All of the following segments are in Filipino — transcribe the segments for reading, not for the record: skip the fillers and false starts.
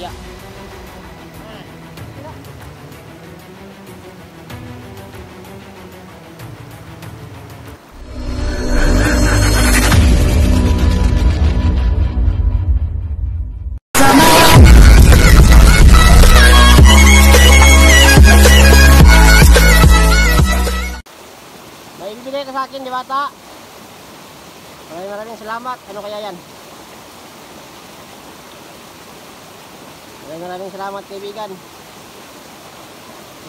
mutya. May ibibigay ka sa akin, Diwata. Maraming salamat. Ano kaya yan? Maraming salamat, kaibigan.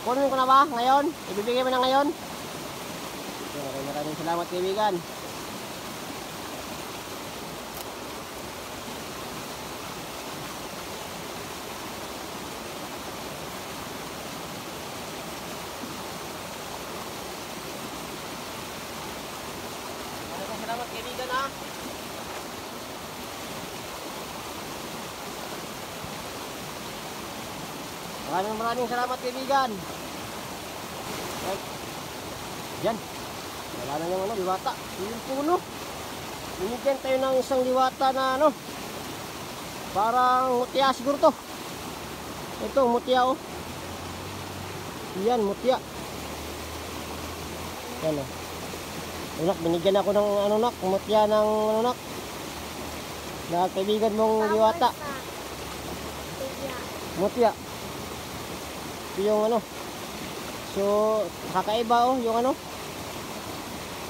Kunin ko na ba ngayon? Ibibigay mo na ngayon? Maraming salamat, kaibigan. Salamat, kaibigan, ha. Maraming salamat, kaibigan. Yan. Wala na yung Diwata. Yung puno. Binigyan tayo ng isang Diwata na parang mutya siguro to. Ito, mutya, oh. Yan, mutya. Yan, oh. Anak, binigyan ako ng mutya ng na kaibigan mong Diwata. Mutya. Yung so kakaiba, oh, yung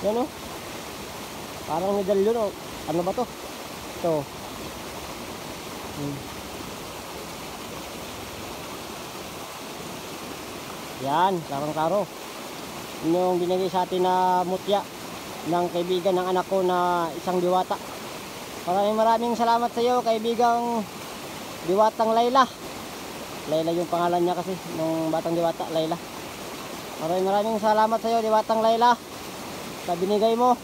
yan, oh. Parang medalyon, oh. Ano ba to? Ito. Yan, karong-karo. Yung binigay sa atin na mutya ng kaibigan ng anak ko na isang Diwata. Maraming salamat sa iyo, kaibigang Diwatang Layla. Layla yung pangalan niya kasi nung batang Diwata, Layla. Maraming salamat sa iyo, Diwatang Layla, sa binigay mo.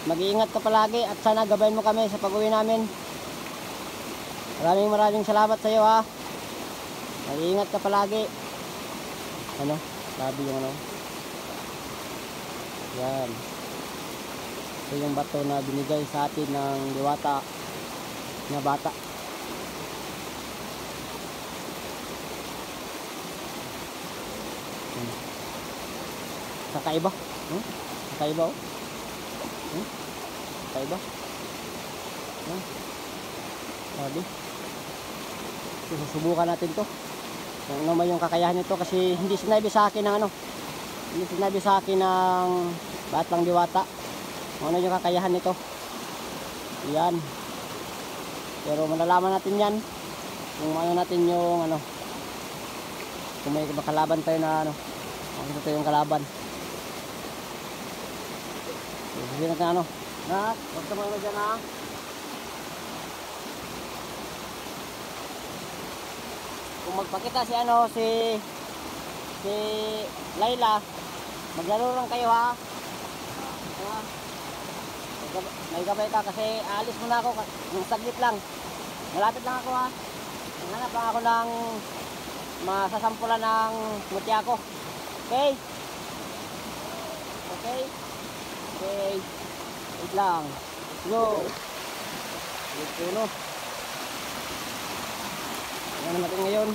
Mag-iingat ka palagi at sana gabayan mo kami sa pag-uwi namin. Maraming salamat sa iyo, ha. Mag-iingat ka palagi. Sabi yung yan. Ito yung bato na binigay sa atin ng Diwata na bata. Kakaiba. Kakaiba, oh. Kakaiba. Sabi. Susubukan natin to. Kung ano may yung kakayahan nito, kasi hindi sinabi sa akin ng hindi sinabi sa akin ng batang Diwata kung ano yung kakayahan nito. Yan. Pero malalaman natin yan kung ano natin yung kung may makalaban tayo na kung ito yung kalaban. Sige natin na, huwag ka mga dyan, ha. Kung magpakita si Layla, maglaro lang kayo, ha. May gabay ka kasi aalis muna ako ng saglit lang. Malapit lang ako, ha. Hanap lang ako ng masasampulan ng mutya ko. Okay? Okay? Okay. Wait lang. Go. Puno. Ano natin ngayon?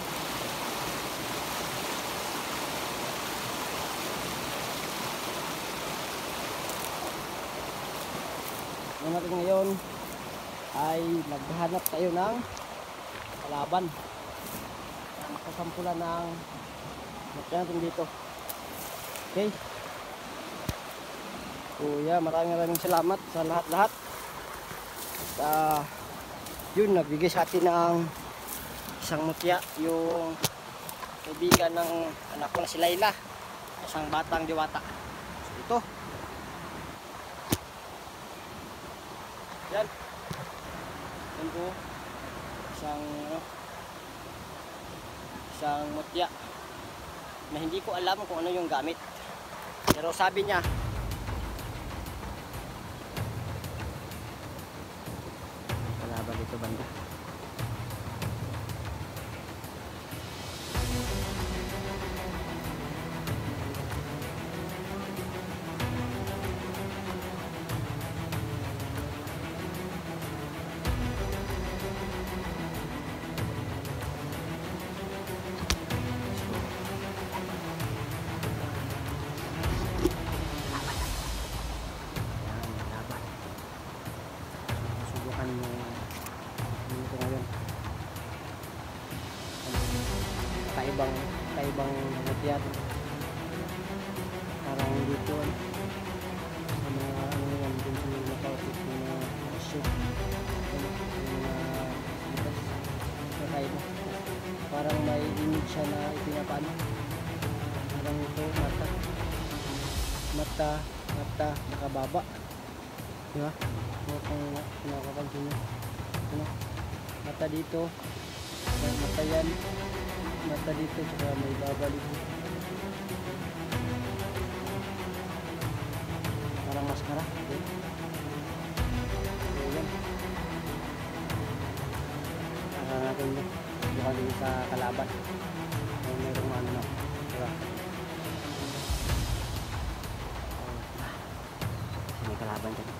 Ano natin ngayon ay naghahanap tayo ng kalaban. Makasampulan ng mutya natin dito. Okay. Kuya, maraming salamat sa lahat-lahat. At yun, nagbigay sa atin ng isang mutya, yung kaibigan ng anak ko na si Layla, isang batang Diwata. So, ito. Yan. Yan po. Isang mutya na hindi ko alam kung ano yung gamit. Pero sabi niya, kalaban dito banda. mutya. Parang dito ano yan dun sa mga kautit ng mga asyo. Yung mga butas. Kakaiba. Parang may image siya na ipinapano. Parang ito, mata, nakababa. Diba? Kung nakapansin nyo. Ano? Mata dito. Mata yan. Mata dito. Tsaka may babalik. Parang maskara. Okay. So yan. Natin yun. Bukan din sa kalaban. Mayroong ano na. Diba? May kalaban dyan.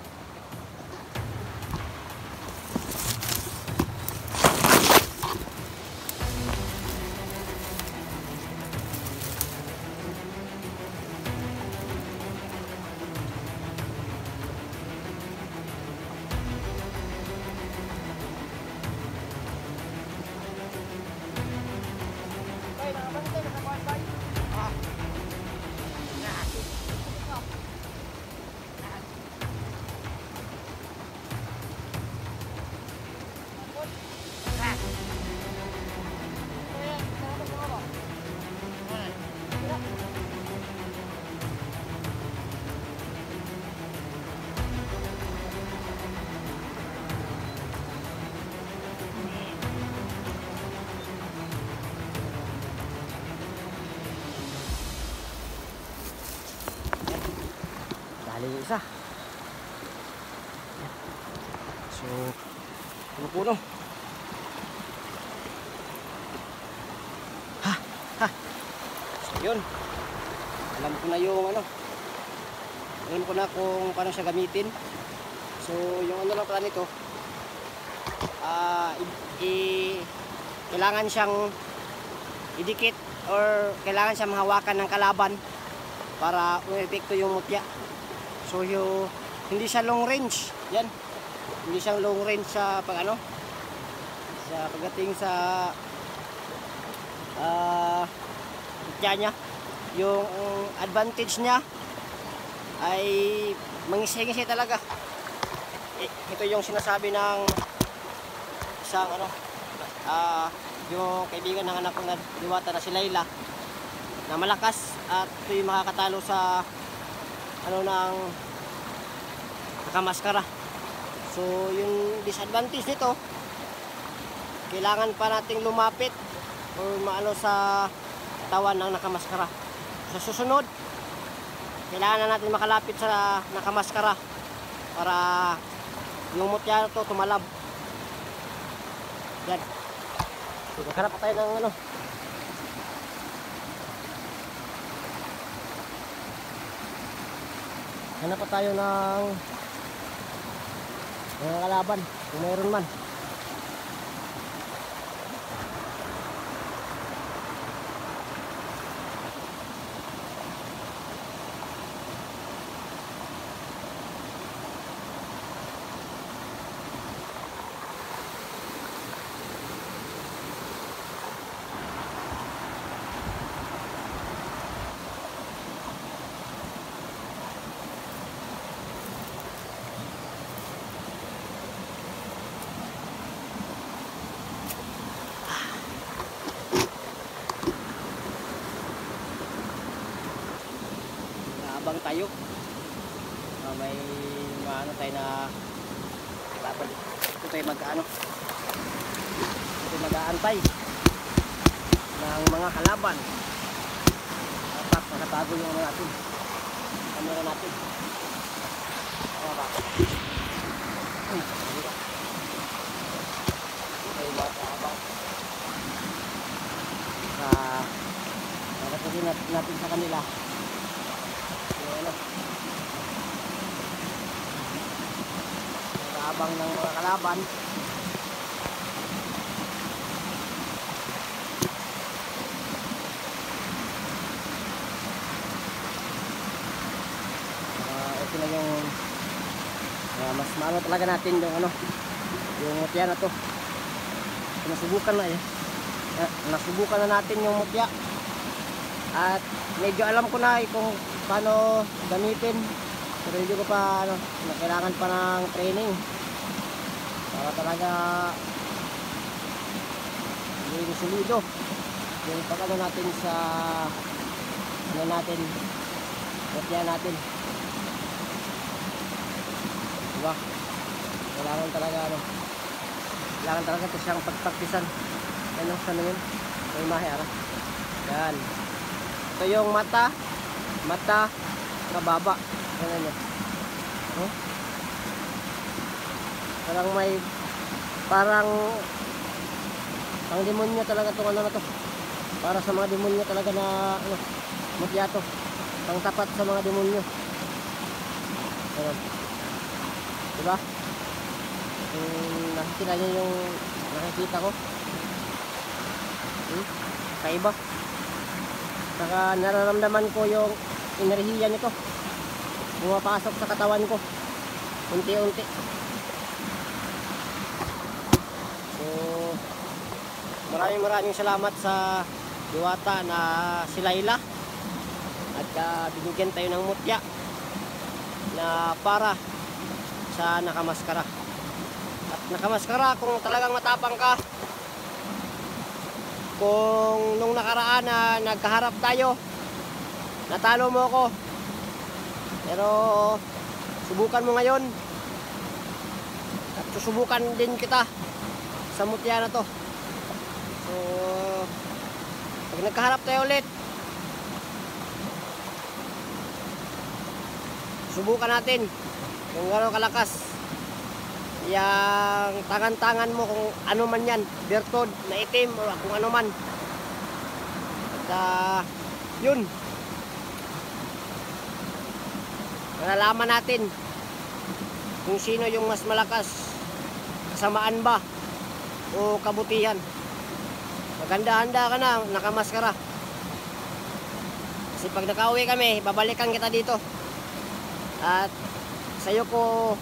Dali yung isa. So, puno-puno. Ha. So, yun. Alam ko na yung ano. Alam ko na kung paano siya gamitin. So, yung ano lang pala nito. Kailangan siyang idikit or kailangan siyang mahawakan ng kalaban para umepekto yung mutya. So hindi siya long range. Yan. Hindi siya long range sa pag-ano. Sa pagdating sa mutya niya. Yung advantage niya ay mangisi-ngisi talaga. Ito yung sinasabi ng isang ano yung kaibigan ng anak ko na diwata na si Layla na malakas at ito yung makakatalo sa ano ng nakamaskara. So yung disadvantage nito, kailangan pa nating lumapit o maano sa katawan ng nakamaskara. Sa susunod, kailangan na natin makalapit sa nakamaskara para yung mutya to tumalab. Yan. Maghanap pa tayo ng ano. Hanap pa tayo ng mga kalaban kung mayroon man. Abang tayo. May ano tayo na dapat ito tayo mag-ano. Ito mag-aantay ng mga kalaban. Dapat nakatago yung ano natin. Kamera natin. Ano ba? Ay, bata abang. Nakatasin natin sa kanila. Abang ng mga kalaban. Okay na yung mas maano talaga natin yung ano yung mutya na to. Nasubukan na nasubukan na natin yung mutya At medyo alam ko na kung paano gamitin. Pero hindi ko pa kailangan pa ng training. Para talaga hindi solido. Yung pag natin sa natin. Kaya natin. Diba? Kailangan talaga kailangan talaga ito siyang pagpagpisan. Ano yun? May imahe yan. Ito yung mata kababa. Yan yun. Parang pang demonyo talaga itong na to. Para sa mga demonyo talaga na mutya to. Pang tapat sa mga demonyo. Ayan. Diba? Nakikita nyo yung nakikita ko. Kaiba. Saka nararamdaman ko yung enerhiya nito. Pumapasok sa katawan ko. Unti-unti. So, maraming salamat sa diwata na si Layla. At binigyan tayo ng mutya na para sa nakamaskara. At nakamaskara, kung talagang matapang ka, kung nung nakaraan na nagkaharap tayo, natalo mo ako, pero subukan mo ngayon at susubukan din kita sa mutya na to. So pag nagkaharap tayo ulit, subukan natin kung gano'ng kalakas yung tangan-tangan mo, kung ano man yan, bertod na itim o kung ano man. At yun, malalaman natin kung sino yung mas malakas, kasamaan ba o kabutihan. Maganda-handa ka na, nakamaskara. Kasi pag nakauwi kami, babalikan kita dito. At sa'yo ko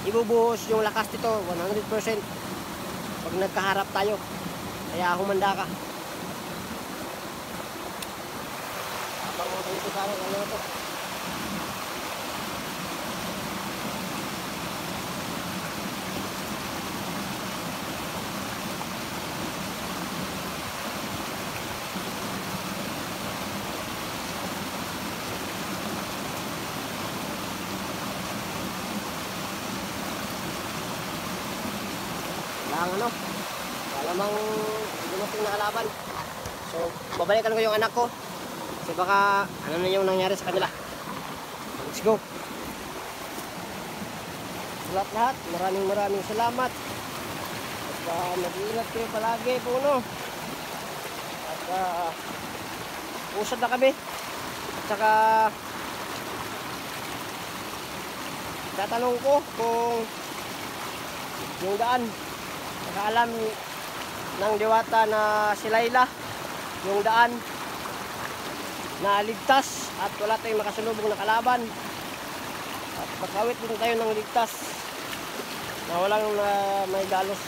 ibubuhos yung lakas dito 100% pag nagkaharap tayo. Kaya humanda ka. Habang mo dito sa akin, ano ito? Malamang dumating na kalaban. So babalikan ko yung anak ko kasi baka ano na yung nangyari sa kanila. Let's go. Sa lahat, maraming salamat. At mag-iingat kayo palagi po, no? At usad na kami. At saka tatanong ko kung yung daan, nakaalam ng diwata na si Layla yung daan na ligtas at wala tayong makasalubong na kalaban, at makawit din tayo ng ligtas na walang may dalos.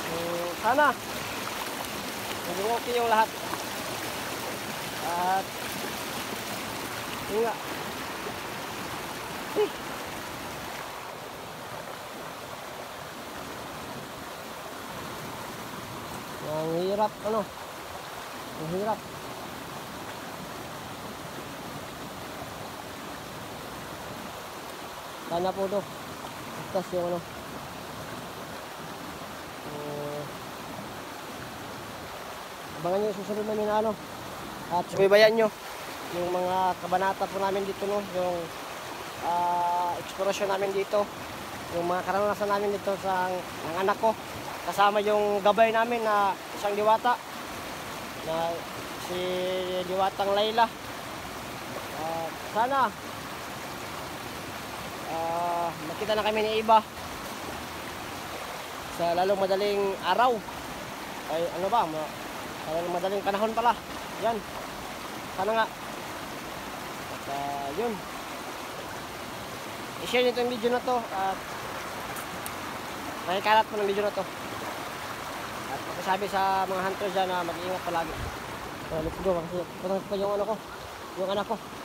So, sana maging okay yung lahat. At yun nga, ang hirap, ang hirap. Sana po do ligtas yung abangan nyo yung susunod namin na at subaybayan nyo yung mga kabanata po namin dito, no? Yung eksplorasyon namin dito, yung mga karanasan namin dito sa ng anak ko, kasama yung gabay namin na isang diwata na si Diwatang Layla. Sana makita na kami ni iba sa lalong madaling araw, ay lalong madaling panahon pala yan. Sana nga. At yun, i-share nito yung video na to at nakikalat po ng video na to. At magsasabi sa mga hunters dyan na mag-iingat palagi. So, let's go. Kasi parang pa yung ano ko. Yung anak ko.